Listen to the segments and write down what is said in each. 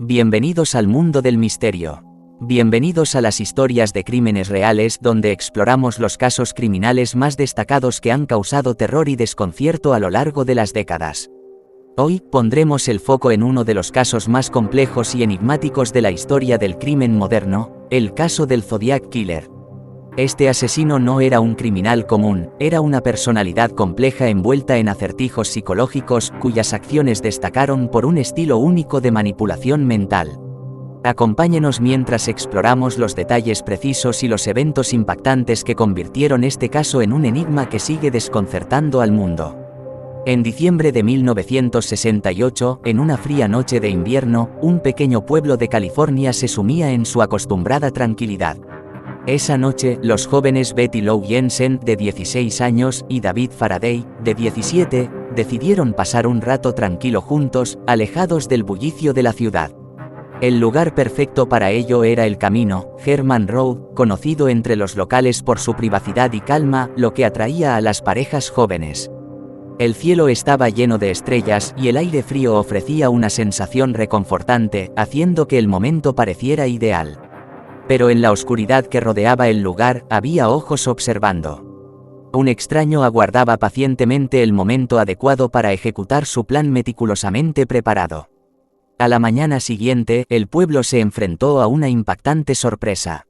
Bienvenidos al mundo del misterio. Bienvenidos a las historias de crímenes reales donde exploramos los casos criminales más destacados que han causado terror y desconcierto a lo largo de las décadas. Hoy pondremos el foco en uno de los casos más complejos y enigmáticos de la historia del crimen moderno, el caso del Zodiac Killer. Este asesino no era un criminal común, era una personalidad compleja envuelta en acertijos psicológicos cuyas acciones destacaron por un estilo único de manipulación mental. Acompáñenos mientras exploramos los detalles precisos y los eventos impactantes que convirtieron este caso en un enigma que sigue desconcertando al mundo. En diciembre de 1968, en una fría noche de invierno, un pequeño pueblo de California se sumía en su acostumbrada tranquilidad. Esa noche, los jóvenes Betty Lou Jensen, de 16 años, y David Faraday, de 17, decidieron pasar un rato tranquilo juntos, alejados del bullicio de la ciudad. El lugar perfecto para ello era el camino, Herman Road, conocido entre los locales por su privacidad y calma, lo que atraía a las parejas jóvenes. El cielo estaba lleno de estrellas y el aire frío ofrecía una sensación reconfortante, haciendo que el momento pareciera ideal. Pero en la oscuridad que rodeaba el lugar, había ojos observando. Un extraño aguardaba pacientemente el momento adecuado para ejecutar su plan meticulosamente preparado. A la mañana siguiente, el pueblo se enfrentó a una impactante sorpresa.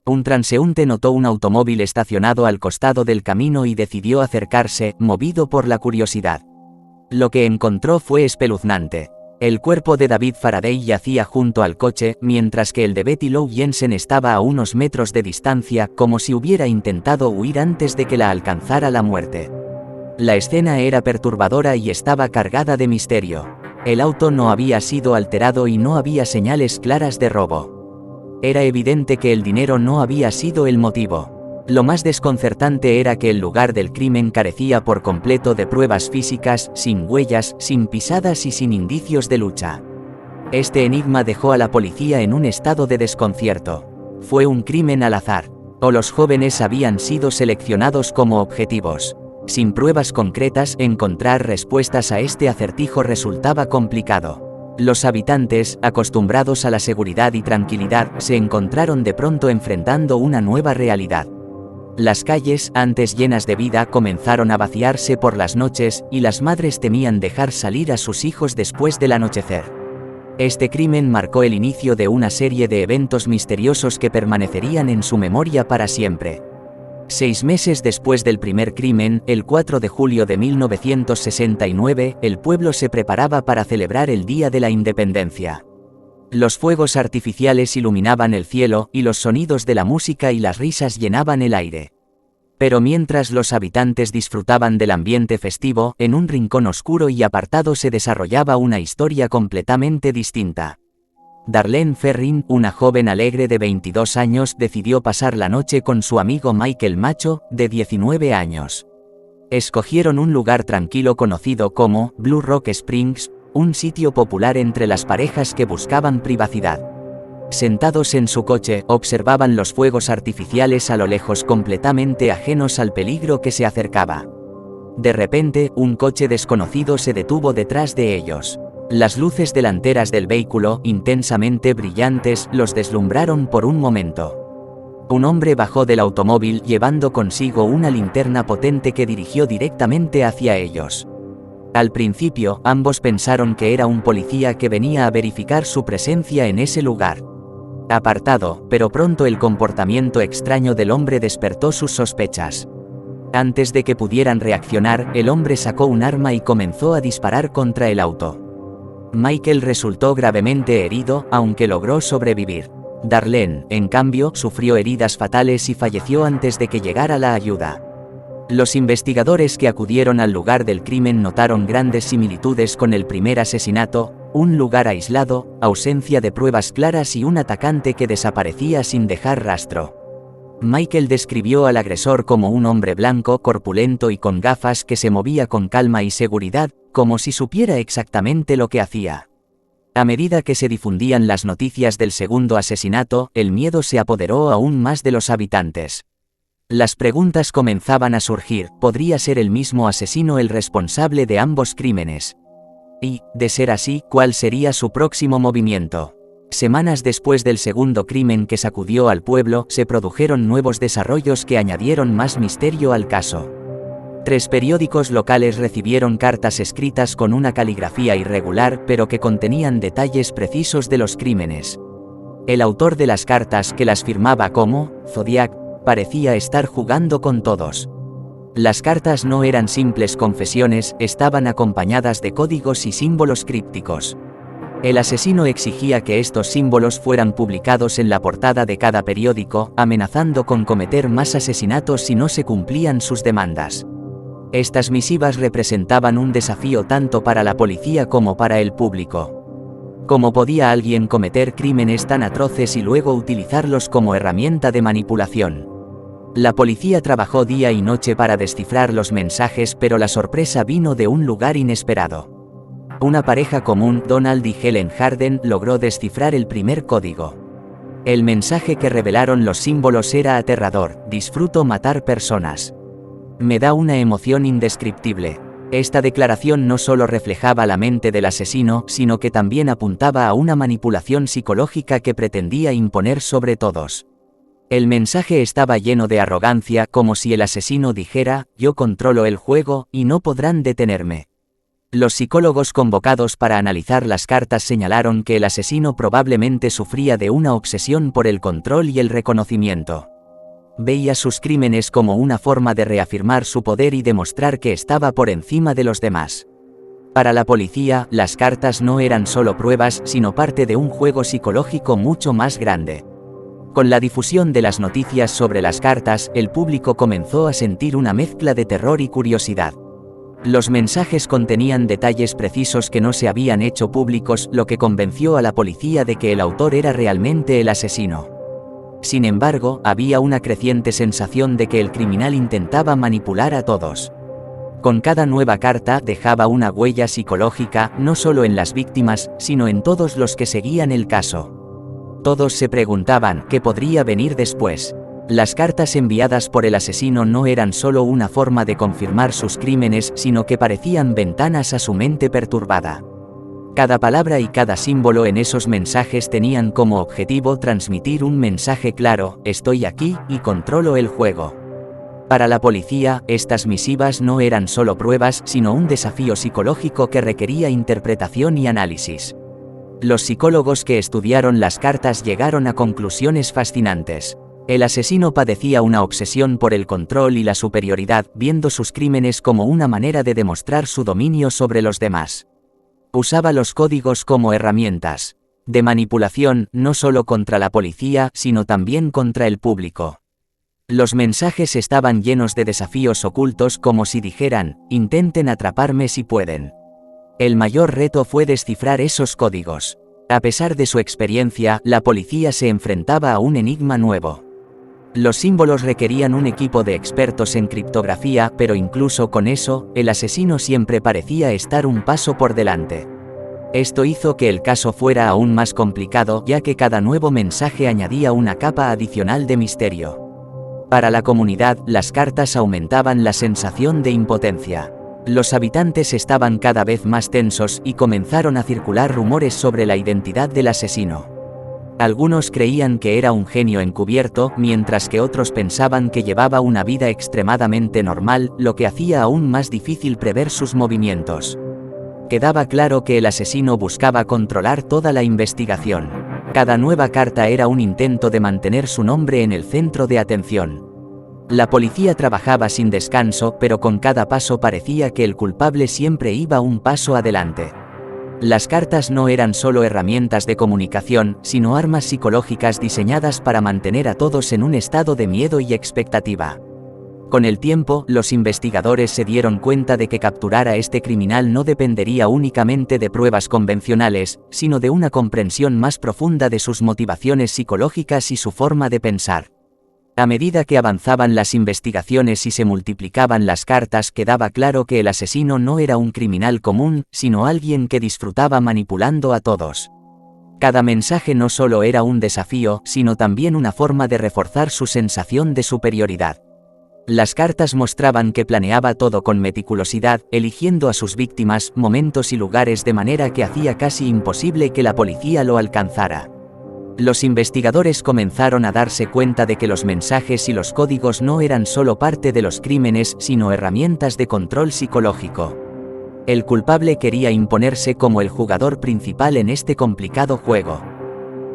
Un transeúnte notó un automóvil estacionado al costado del camino y decidió acercarse, movido por la curiosidad. Lo que encontró fue espeluznante. El cuerpo de David Faraday yacía junto al coche, mientras que el de Betty Lou Jensen estaba a unos metros de distancia, como si hubiera intentado huir antes de que la alcanzara la muerte. La escena era perturbadora y estaba cargada de misterio. El auto no había sido alterado y no había señales claras de robo. Era evidente que el dinero no había sido el motivo. Lo más desconcertante era que el lugar del crimen carecía por completo de pruebas físicas, sin huellas, sin pisadas y sin indicios de lucha. Este enigma dejó a la policía en un estado de desconcierto. ¿Fue un crimen al azar? ¿O los jóvenes habían sido seleccionados como objetivos? Sin pruebas concretas, encontrar respuestas a este acertijo resultaba complicado. Los habitantes, acostumbrados a la seguridad y tranquilidad, se encontraron de pronto enfrentando una nueva realidad. Las calles, antes llenas de vida, comenzaron a vaciarse por las noches, y las madres temían dejar salir a sus hijos después del anochecer. Este crimen marcó el inicio de una serie de eventos misteriosos que permanecerían en su memoria para siempre. 6 meses después del primer crimen, el 4 de julio de 1969, el pueblo se preparaba para celebrar el Día de la Independencia. Los fuegos artificiales iluminaban el cielo, y los sonidos de la música y las risas llenaban el aire. Pero mientras los habitantes disfrutaban del ambiente festivo, en un rincón oscuro y apartado se desarrollaba una historia completamente distinta. Darlene Ferrin, una joven alegre de 22 años, decidió pasar la noche con su amigo Michael Macho, de 19 años. Escogieron un lugar tranquilo conocido como Blue Rock Springs, un sitio popular entre las parejas que buscaban privacidad. Sentados en su coche, observaban los fuegos artificiales a lo lejos, completamente ajenos al peligro que se acercaba. De repente, un coche desconocido se detuvo detrás de ellos. Las luces delanteras del vehículo, intensamente brillantes, los deslumbraron por un momento. Un hombre bajó del automóvil llevando consigo una linterna potente que dirigió directamente hacia ellos. Al principio, ambos pensaron que era un policía que venía a verificar su presencia en ese lugar. Apartado, pero pronto el comportamiento extraño del hombre despertó sus sospechas. Antes de que pudieran reaccionar, el hombre sacó un arma y comenzó a disparar contra el auto. Michael resultó gravemente herido, aunque logró sobrevivir. Darlene, en cambio, sufrió heridas fatales y falleció antes de que llegara la ayuda. Los investigadores que acudieron al lugar del crimen notaron grandes similitudes con el primer asesinato: un lugar aislado, ausencia de pruebas claras y un atacante que desaparecía sin dejar rastro. Michael describió al agresor como un hombre blanco, corpulento y con gafas que se movía con calma y seguridad, como si supiera exactamente lo que hacía. A medida que se difundían las noticias del segundo asesinato, el miedo se apoderó aún más de los habitantes. Las preguntas comenzaban a surgir: ¿podría ser el mismo asesino el responsable de ambos crímenes? Y, de ser así, ¿cuál sería su próximo movimiento? Semanas después del segundo crimen que sacudió al pueblo, se produjeron nuevos desarrollos que añadieron más misterio al caso. 3 periódicos locales recibieron cartas escritas con una caligrafía irregular pero que contenían detalles precisos de los crímenes. El autor de las cartas, que las firmaba como Zodiac, parecía estar jugando con todos. Las cartas no eran simples confesiones, estaban acompañadas de códigos y símbolos crípticos. El asesino exigía que estos símbolos fueran publicados en la portada de cada periódico, amenazando con cometer más asesinatos si no se cumplían sus demandas. Estas misivas representaban un desafío tanto para la policía como para el público. ¿Cómo podía alguien cometer crímenes tan atroces y luego utilizarlos como herramienta de manipulación? La policía trabajó día y noche para descifrar los mensajes, pero la sorpresa vino de un lugar inesperado. Una pareja común, Donald y Helen Harden, logró descifrar el primer código. El mensaje que revelaron los símbolos era aterrador: disfruto matar personas. Me da una emoción indescriptible. Esta declaración no solo reflejaba la mente del asesino, sino que también apuntaba a una manipulación psicológica que pretendía imponer sobre todos. El mensaje estaba lleno de arrogancia, como si el asesino dijera: yo controlo el juego, y no podrán detenerme. Los psicólogos convocados para analizar las cartas señalaron que el asesino probablemente sufría de una obsesión por el control y el reconocimiento. Veía sus crímenes como una forma de reafirmar su poder y demostrar que estaba por encima de los demás. Para la policía, las cartas no eran solo pruebas, sino parte de un juego psicológico mucho más grande. Con la difusión de las noticias sobre las cartas, el público comenzó a sentir una mezcla de terror y curiosidad. Los mensajes contenían detalles precisos que no se habían hecho públicos, lo que convenció a la policía de que el autor era realmente el asesino. Sin embargo, había una creciente sensación de que el criminal intentaba manipular a todos. Con cada nueva carta dejaba una huella psicológica, no solo en las víctimas, sino en todos los que seguían el caso. Todos se preguntaban qué podría venir después. Las cartas enviadas por el asesino no eran solo una forma de confirmar sus crímenes, sino que parecían ventanas a su mente perturbada. Cada palabra y cada símbolo en esos mensajes tenían como objetivo transmitir un mensaje claro: estoy aquí, y controlo el juego. Para la policía, estas misivas no eran solo pruebas, sino un desafío psicológico que requería interpretación y análisis. Los psicólogos que estudiaron las cartas llegaron a conclusiones fascinantes. El asesino padecía una obsesión por el control y la superioridad, viendo sus crímenes como una manera de demostrar su dominio sobre los demás. Usaba los códigos como herramientas de manipulación, no solo contra la policía, sino también contra el público. Los mensajes estaban llenos de desafíos ocultos, como si dijeran: intenten atraparme si pueden. El mayor reto fue descifrar esos códigos. A pesar de su experiencia, la policía se enfrentaba a un enigma nuevo. Los símbolos requerían un equipo de expertos en criptografía, pero incluso con eso, el asesino siempre parecía estar un paso por delante. Esto hizo que el caso fuera aún más complicado, ya que cada nuevo mensaje añadía una capa adicional de misterio. Para la comunidad, las cartas aumentaban la sensación de impotencia. Los habitantes estaban cada vez más tensos y comenzaron a circular rumores sobre la identidad del asesino. Algunos creían que era un genio encubierto, mientras que otros pensaban que llevaba una vida extremadamente normal, lo que hacía aún más difícil prever sus movimientos. Quedaba claro que el asesino buscaba controlar toda la investigación. Cada nueva carta era un intento de mantener su nombre en el centro de atención. La policía trabajaba sin descanso, pero con cada paso parecía que el culpable siempre iba un paso adelante. Las cartas no eran solo herramientas de comunicación, sino armas psicológicas diseñadas para mantener a todos en un estado de miedo y expectativa. Con el tiempo, los investigadores se dieron cuenta de que capturar a este criminal no dependería únicamente de pruebas convencionales, sino de una comprensión más profunda de sus motivaciones psicológicas y su forma de pensar. A medida que avanzaban las investigaciones y se multiplicaban las cartas, quedaba claro que el asesino no era un criminal común, sino alguien que disfrutaba manipulando a todos. Cada mensaje no solo era un desafío, sino también una forma de reforzar su sensación de superioridad. Las cartas mostraban que planeaba todo con meticulosidad, eligiendo a sus víctimas, momentos y lugares de manera que hacía casi imposible que la policía lo alcanzara. Los investigadores comenzaron a darse cuenta de que los mensajes y los códigos no eran solo parte de los crímenes, sino herramientas de control psicológico. El culpable quería imponerse como el jugador principal en este complicado juego.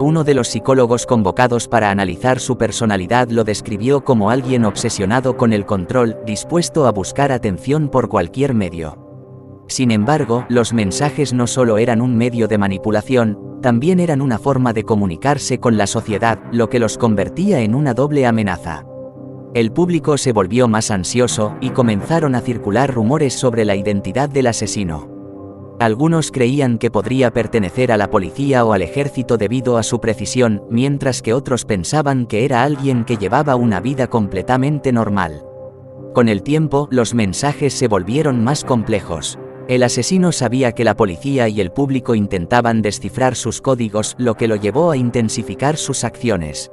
Uno de los psicólogos convocados para analizar su personalidad lo describió como alguien obsesionado con el control, dispuesto a buscar atención por cualquier medio. Sin embargo, los mensajes no solo eran un medio de manipulación, también eran una forma de comunicarse con la sociedad, lo que los convertía en una doble amenaza. El público se volvió más ansioso, y comenzaron a circular rumores sobre la identidad del asesino. Algunos creían que podría pertenecer a la policía o al ejército debido a su precisión, mientras que otros pensaban que era alguien que llevaba una vida completamente normal. Con el tiempo, los mensajes se volvieron más complejos. El asesino sabía que la policía y el público intentaban descifrar sus códigos, lo que lo llevó a intensificar sus acciones.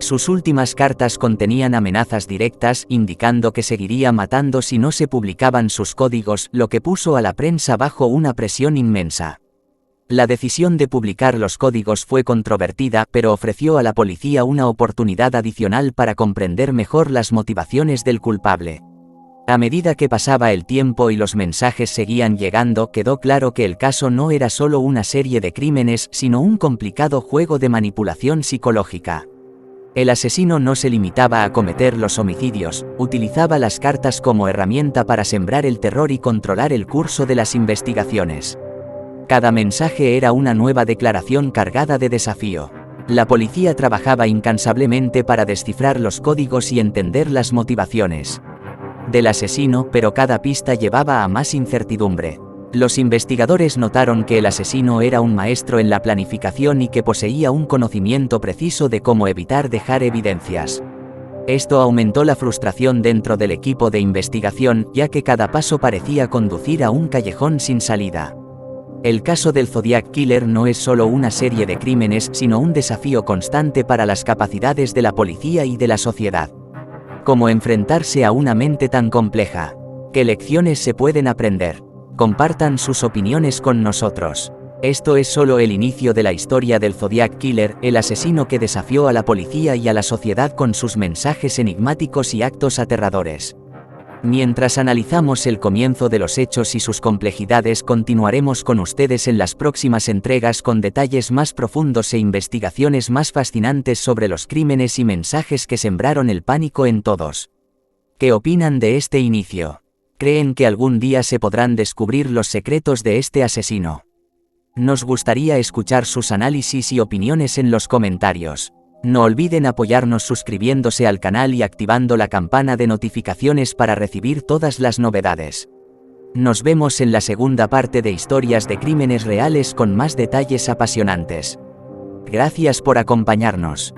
Sus últimas cartas contenían amenazas directas, indicando que seguiría matando si no se publicaban sus códigos, lo que puso a la prensa bajo una presión inmensa. La decisión de publicar los códigos fue controvertida, pero ofreció a la policía una oportunidad adicional para comprender mejor las motivaciones del culpable. A medida que pasaba el tiempo y los mensajes seguían llegando, quedó claro que el caso no era solo una serie de crímenes, sino un complicado juego de manipulación psicológica. El asesino no se limitaba a cometer los homicidios, utilizaba las cartas como herramienta para sembrar el terror y controlar el curso de las investigaciones. Cada mensaje era una nueva declaración cargada de desafío. La policía trabajaba incansablemente para descifrar los códigos y entender las motivaciones del asesino, pero cada pista llevaba a más incertidumbre. Los investigadores notaron que el asesino era un maestro en la planificación y que poseía un conocimiento preciso de cómo evitar dejar evidencias. Esto aumentó la frustración dentro del equipo de investigación, ya que cada paso parecía conducir a un callejón sin salida. El caso del Zodiac Killer no es solo una serie de crímenes, sino un desafío constante para las capacidades de la policía y de la sociedad. ¿Cómo enfrentarse a una mente tan compleja? ¿Qué lecciones se pueden aprender? Compartan sus opiniones con nosotros. Esto es solo el inicio de la historia del Zodiac Killer, el asesino que desafió a la policía y a la sociedad con sus mensajes enigmáticos y actos aterradores. Mientras analizamos el comienzo de los hechos y sus complejidades, continuaremos con ustedes en las próximas entregas con detalles más profundos e investigaciones más fascinantes sobre los crímenes y mensajes que sembraron el pánico en todos. ¿Qué opinan de este inicio? ¿Creen que algún día se podrán descubrir los secretos de este asesino? Nos gustaría escuchar sus análisis y opiniones en los comentarios. No olviden apoyarnos suscribiéndose al canal y activando la campana de notificaciones para recibir todas las novedades. Nos vemos en la segunda parte de Historias de Crímenes Reales con más detalles apasionantes. Gracias por acompañarnos.